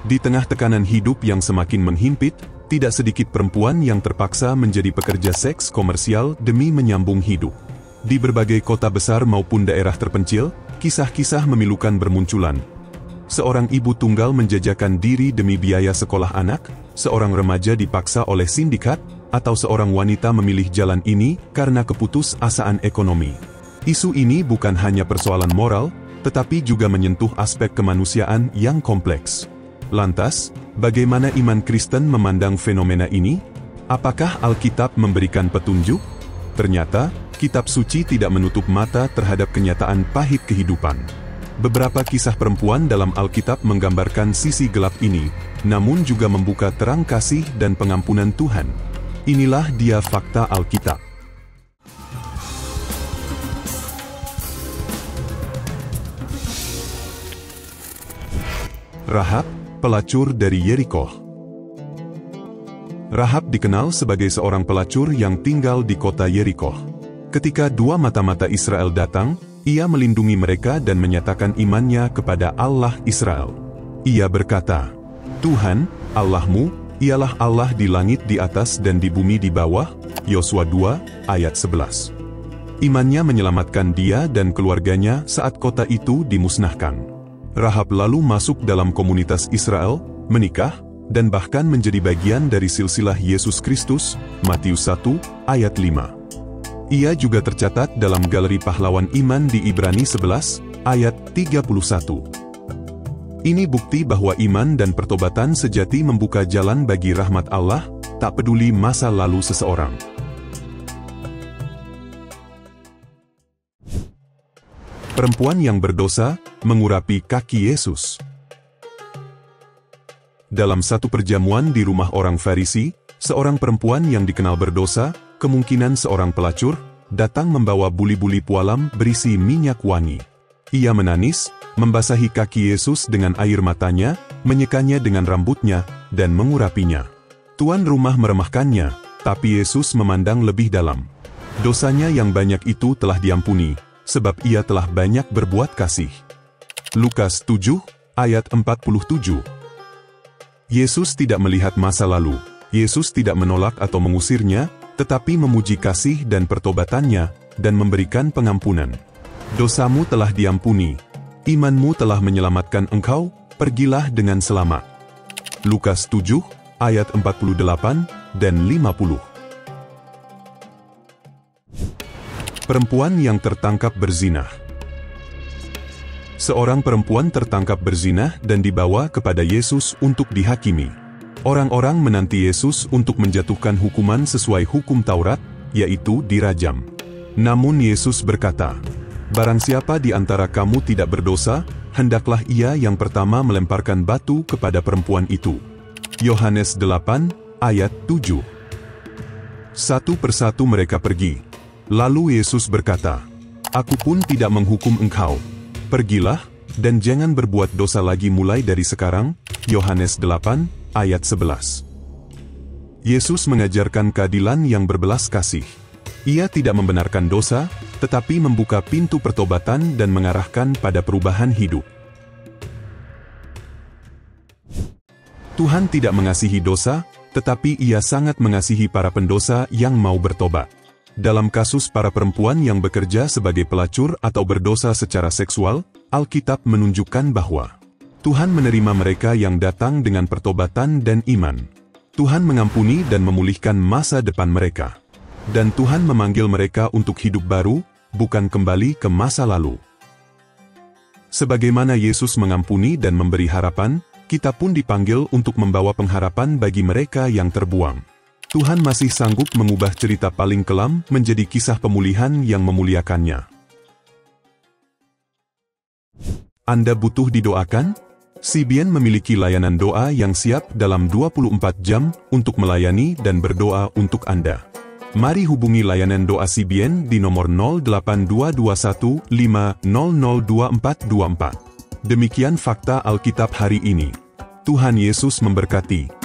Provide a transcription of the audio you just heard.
Di tengah tekanan hidup yang semakin menghimpit, tidak sedikit perempuan yang terpaksa menjadi pekerja seks komersial demi menyambung hidup. Di berbagai kota besar maupun daerah terpencil, kisah-kisah memilukan bermunculan. Seorang ibu tunggal menjajakan diri demi biaya sekolah anak, seorang remaja dipaksa oleh sindikat, atau seorang wanita memilih jalan ini karena keputusasaan ekonomi. Isu ini bukan hanya persoalan moral, tetapi juga menyentuh aspek kemanusiaan yang kompleks. Lantas, bagaimana iman Kristen memandang fenomena ini? Apakah Alkitab memberikan petunjuk? Ternyata, Kitab Suci tidak menutup mata terhadap kenyataan pahit kehidupan. Beberapa kisah perempuan dalam Alkitab menggambarkan sisi gelap ini, namun juga membuka terang kasih dan pengampunan Tuhan. Inilah dia fakta Alkitab. Rahab, pelacur dari Yeriko. Rahab dikenal sebagai seorang pelacur yang tinggal di kota Yeriko. Ketika dua mata-mata Israel datang, ia melindungi mereka dan menyatakan imannya kepada Allah Israel. Ia berkata, "Tuhan, Allahmu, ialah Allah di langit di atas dan di bumi di bawah." Yosua 2, ayat 11. Imannya menyelamatkan dia dan keluarganya saat kota itu dimusnahkan. Rahab lalu masuk dalam komunitas Israel, menikah, dan bahkan menjadi bagian dari silsilah Yesus Kristus, Matius 1, ayat 5. Ia juga tercatat dalam galeri pahlawan iman di Ibrani 11, ayat 31. Ini bukti bahwa iman dan pertobatan sejati membuka jalan bagi rahmat Allah, tak peduli masa lalu seseorang. Perempuan yang berdosa mengurapi kaki Yesus. Dalam satu perjamuan di rumah orang Farisi, seorang perempuan yang dikenal berdosa, kemungkinan seorang pelacur, datang membawa buli-buli pualam berisi minyak wangi. Ia menangis, membasahi kaki Yesus dengan air matanya, menyekanya dengan rambutnya, dan mengurapinya. Tuan rumah meremahkannya, tapi Yesus memandang lebih dalam. Dosanya yang banyak itu telah diampuni, sebab ia telah banyak berbuat kasih. Lukas 7, ayat 47. Yesus tidak melihat masa lalu. Yesus tidak menolak atau mengusirnya, tetapi memuji kasih dan pertobatannya, dan memberikan pengampunan. Dosamu telah diampuni. Imanmu telah menyelamatkan engkau, pergilah dengan selamat. Lukas 7, ayat 48 dan 50. Perempuan yang tertangkap berzinah. Seorang perempuan tertangkap berzinah dan dibawa kepada Yesus untuk dihakimi. Orang-orang menanti Yesus untuk menjatuhkan hukuman sesuai hukum Taurat, yaitu dirajam. Namun Yesus berkata, "Barang siapa di antara kamu tidak berdosa, hendaklah ia yang pertama melemparkan batu kepada perempuan itu." Yohanes 8, ayat 7. Satu persatu mereka pergi. Lalu Yesus berkata, "Aku pun tidak menghukum engkau. Pergilah, dan jangan berbuat dosa lagi mulai dari sekarang." Yohanes 8, ayat 11. Yesus mengajarkan keadilan yang berbelas kasih. Ia tidak membenarkan dosa, tetapi membuka pintu pertobatan dan mengarahkan pada perubahan hidup. Tuhan tidak mengasihi dosa, tetapi Ia sangat mengasihi para pendosa yang mau bertobat. Dalam kasus para perempuan yang bekerja sebagai pelacur atau berdosa secara seksual, Alkitab menunjukkan bahwa Tuhan menerima mereka yang datang dengan pertobatan dan iman. Tuhan mengampuni dan memulihkan masa depan mereka. Dan Tuhan memanggil mereka untuk hidup baru, bukan kembali ke masa lalu. Sebagaimana Yesus mengampuni dan memberi harapan, kita pun dipanggil untuk membawa pengharapan bagi mereka yang terbuang. Tuhan masih sanggup mengubah cerita paling kelam menjadi kisah pemulihan yang memuliakannya. Anda butuh didoakan? CBN memiliki layanan doa yang siap dalam 24 jam untuk melayani dan berdoa untuk Anda. Mari hubungi layanan doa CBN di nomor 082215002424. Demikian fakta Alkitab hari ini. Tuhan Yesus memberkati.